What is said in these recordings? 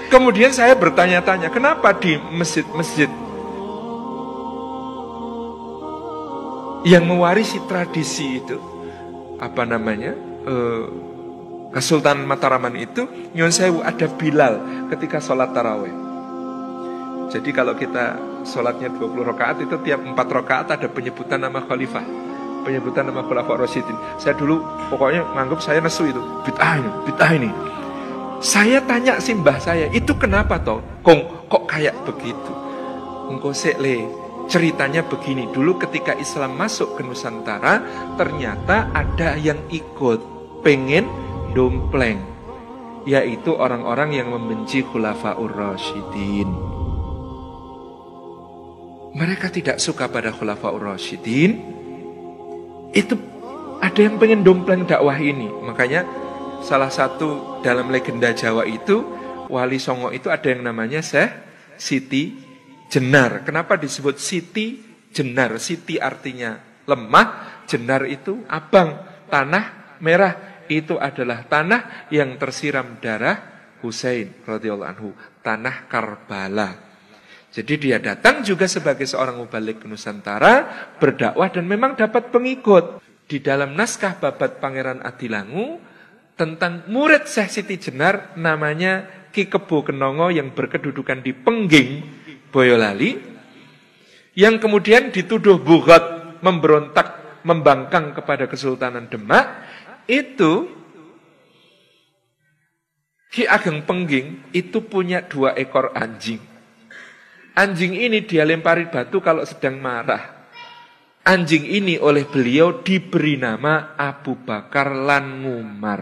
Kemudian saya bertanya-tanya, kenapa di masjid-masjid yang mewarisi tradisi itu, Kesultanan Mataraman itu, nyuwun sewu, ada Bilal ketika sholat tarawih. Jadi kalau kita sholatnya 20 rakaat itu tiap 4 rakaat ada penyebutan nama khalifah, penyebutan nama khulafaur rasyidin. Saya dulu pokoknya nganggap saya nesu itu, bid'ah ini. Saya tanya simbah saya, itu kenapa toh? Kok kayak begitu? Engko sekle, ceritanya begini. Dulu ketika Islam masuk ke Nusantara, ternyata ada yang ikut pengen dompleng, yaitu orang-orang yang membenci khulafaur rasyidin. Mereka tidak suka pada khulafaur rasyidin. Itu ada yang pengen dompleng dakwah ini. Makanya salah satu dalam legenda Jawa itu, Wali Songo itu ada yang namanya Syekh Siti Jenar. Kenapa disebut Siti Jenar? Siti artinya lemah, Jenar itu abang, tanah merah. Itu adalah tanah yang tersiram darah Husain radhiyallahu anhu, tanah Karbala. Jadi dia datang juga sebagai seorang mubalik ke Nusantara, berdakwah dan memang dapat pengikut. Di dalam naskah Babat Pangeran Adilangu tentang murid Syekh Siti Jenar namanya Ki Kebo Kenongo yang berkedudukan di Pengging, Boyolali, yang kemudian dituduh bughat, memberontak, membangkang kepada Kesultanan Demak. Itu Ki Ageng Pengging itu punya 2 ekor anjing. Anjing ini dia lempari batu kalau sedang marah. Anjing ini oleh beliau diberi nama Abu Bakar lan Ngumar.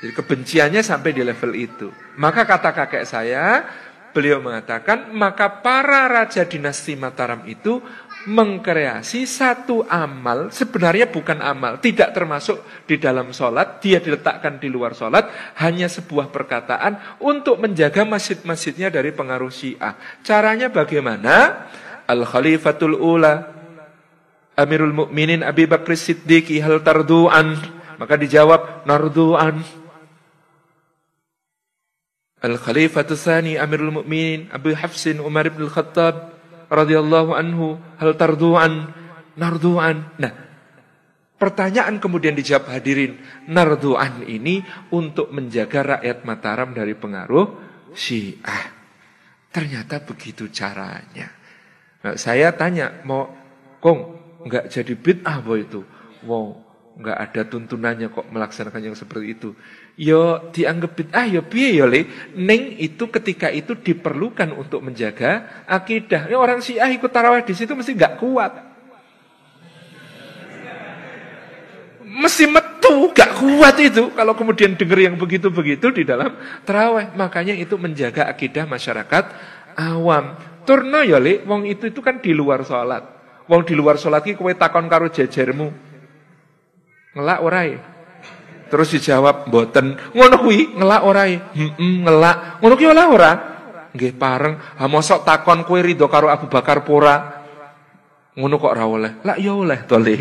Jadi kebenciannya sampai di level itu. Maka kata kakek saya, beliau mengatakan, maka para raja dinasti Mataram itu mengkreasi satu amal, sebenarnya bukan amal, tidak termasuk di dalam sholat, dia diletakkan di luar sholat, hanya sebuah perkataan untuk menjaga masjid-masjidnya dari pengaruh Syiah. Caranya bagaimana? Al-Khalifatul Ula Amirul Mukminin Abi Bakr Siddiqi hal tardu'an. Maka dijawab, nardu'an. Al-Khalifatul Tsani Amirul Mukminin Abu Hafsin Umar ibn Khattab radhiyallahu anhu hal tardu'an, nardu'an. Nah, pertanyaan kemudian dijawab hadirin, nardu'an ini untuk menjaga rakyat Mataram dari pengaruh Syiah. Ternyata begitu caranya. Nah, saya tanya, mau enggak jadi bid'ah boh itu? Wow, enggak ada tuntunannya kok melaksanakan yang seperti itu. Yo dianggap bid'ah yo piye yo le. Ning itu ketika itu diperlukan untuk menjaga akidah. Ya, orang Syiah ikut tarawih di situ mesti enggak kuat. Mesti metu, enggak kuat itu kalau kemudian dengar yang begitu-begitu di dalam tarawih. Makanya itu menjaga akidah masyarakat awam. Turno yo le, wong itu kan di luar salat. Wong di luar salat ki kowe takon karo jejermu. Ngelak orae. Terus dijawab mboten. Ngono kuwi ngelak orae. Ngelak. Ngono ki ora. Nggih pareng. Ha mosok takon kowe ridho karo Abu Bakar pora. Ngono kok ora oleh. Lah ya oleh to le.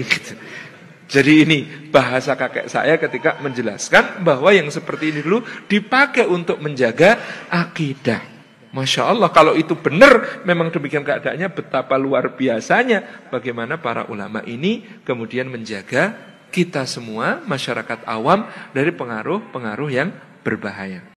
Jadi ini bahasa kakek saya ketika menjelaskan bahwa yang seperti ini dulu dipakai untuk menjaga akidah. Masya Allah, kalau itu benar, memang demikian keadaannya, betapa luar biasanya bagaimana para ulama ini kemudian menjaga kita semua, masyarakat awam, dari pengaruh-pengaruh yang berbahaya.